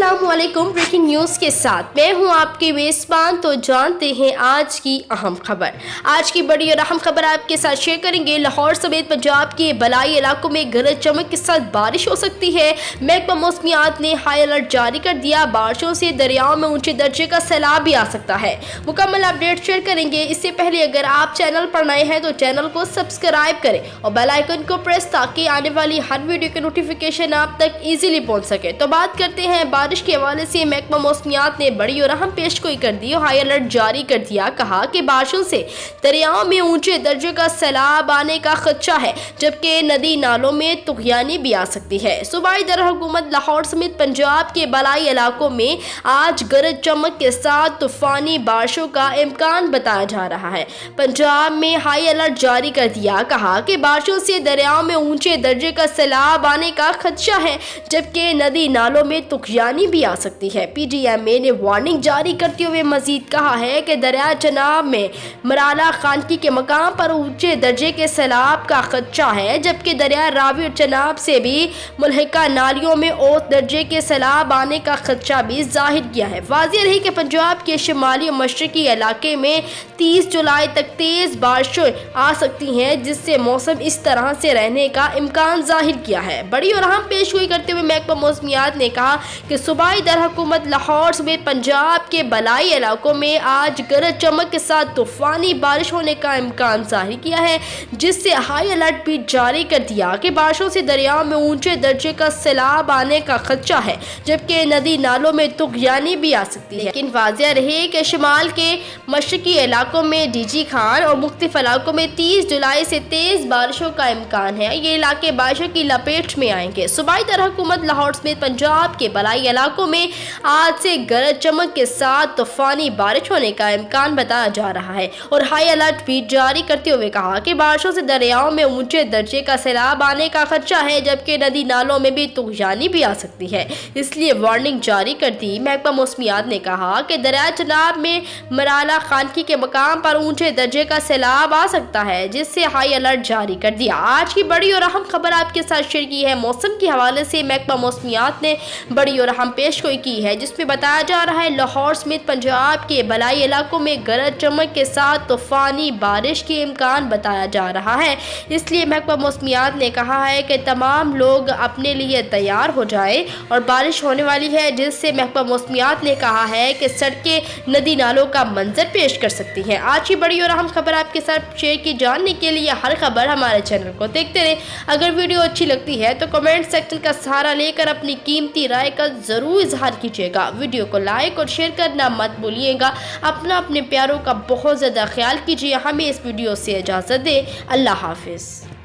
अस्सलामुअलैकुम। Breaking news के साथ मैं हूं आपके मेज़बान। तो जानते हैं आज की अहम खबर। आज की बड़ी और अहम खबर आपके साथ शेयर करेंगे। लाहौर समेत पंजाब के बलाई इलाकों में गरज चमक के साथ बारिश हो सकती है। महकमा मौसमियात ने हाई अलर्ट जारी कर दिया। बारिशों से दरियाओं में ऊंचे दर्जे का सैलाब भी आ सकता है। मुकम्मल अपडेट शेयर करेंगे। इससे पहले अगर आप चैनल पर नए हैं तो चैनल को सब्सक्राइब करें और बेल आइकन को प्रेस ताकि आने वाली हर वीडियो के नोटिफिकेशन आप तक इजीली पहुंच सके। तो बात करते हैं बारिश के हवाले से। महकमा मौसमियात ने बड़ी और अहम पेशगोई कर दी और हाई अलर्ट जारी कर दिया। कहा कि बारिशों से दरियाओं में ऊंचे दर्जे का सैलाब आने का खदशा है, जबकि नदी नालों में तुगयानी भी आ सकती है। सूबाई दरहुकूमत लाहौर समेत पंजाब के बलाई इलाकों में आज गरज चमक के साथ तूफानी बारिशों का इम्कान बताया जा रहा है। पंजाब में हाई अलर्ट जारी कर दिया। कहा कि बारिशों से दरियाओं में ऊंचे दर्जे का सैलाब आने का खदशा है, जबकि नदी नालों में तुगयानी भी आ सकती है। PDMA ने वार्निंग जारी करते हुए मजीद कहा है कि दरिया चनाब में मराला खानकी के मकाम पर ऊंचे दर्जे के सैलाब का खदशा है, जबकि दरिया रावी और चनाब से भी मुल्हिका नालियों में औसत दर्जे के सैलाब आने का खदशा भी जाहिर किया है। वाज़ेह रही कि पंजाब के शिमाली और मशरकी इलाके में 30 जुलाई तक तेज बारिशें आ सकती हैं, जिससे मौसम इस तरह से रहने का इम्कान जाहिर किया है। बड़ी और अहम पेशगोई करते हुए महकमा मौसमियात ने कहा कि सूबाई दरहुकूमत लाहौर समेत पंजाब के बलाई इलाकों में आज गरज चमक के साथ तूफानी बारिश होने का इम्कान जाहिर किया है, जिससे हाई अलर्ट भी जारी कर दिया कि बारिशों से दरियाओं में ऊंचे दर्जे का सैलाब आने का खदशा है, जबकि नदी नालों में तुगयानी भी आ सकती है। लेकिन वाज़ेह रहे कि शिमाल के मशरकी इलाकों में DG खान और मुख्तलिफ इलाकों में 30 जुलाई से तेज बारिशों का इम्कान है। ये इलाके बारिशों की लपेट में आएंगे। सूबाई दरहुकूमत लाहौर समेत पंजाब के बलाई इलाकों में आज से गरज चमक के साथ तूफानी बारिश होने का इम्कान बताया जा रहा है और हाई अलर्ट भी जारी करते हुए कहा कि बारिशों से दरियाओं में ऊंचे दर्जे का सैलाब आने का खदशा है, जबकि नदी नालों में भी तुगयानी भी आ सकती है, इसलिए वार्निंग जारी कर दी। महकमा मौसमियात ने कहा कि दरिया चनाब में मराला खानकी के मकाम पर ऊंचे दर्जे का सैलाब आ सकता है, जिससे हाई अलर्ट जारी कर दिया। आज की बड़ी और अहम खबर आपके साथ शेयर की है। मौसम के हवाले से महकमा मौसमियात ने बड़ी और अहम पेशगोई की है, जिसमें बताया जा रहा है लाहौर समेत पंजाब के बलाई इलाकों में गरज चमक के साथ तूफानी बारिश के इम्कान बताया जा रहा है। इसलिए महकमा मौसमियात ने कहा है कि तमाम लोग अपने लिए तैयार हो जाए और बारिश होने वाली है, जिससे महकमा मौसमियात ने कहा है कि सड़कें नदी नालों का मंजर पेश कर सकती हैं। आज की बड़ी और अहम खबर आपके साथ शेयर की। जानने के लिए हर खबर हमारे चैनल को देखते रहे। अगर वीडियो अच्छी लगती है तो कमेंट सेक्शन का सहारा लेकर अपनी कीमती राय का जरूर इजहार कीजिएगा। वीडियो को लाइक और शेयर करना मत भूलिएगा। अपने प्यारों का बहुत ज़्यादा ख्याल कीजिए। हमें इस वीडियो से इजाज़त दें। अल्लाह हाफिज़।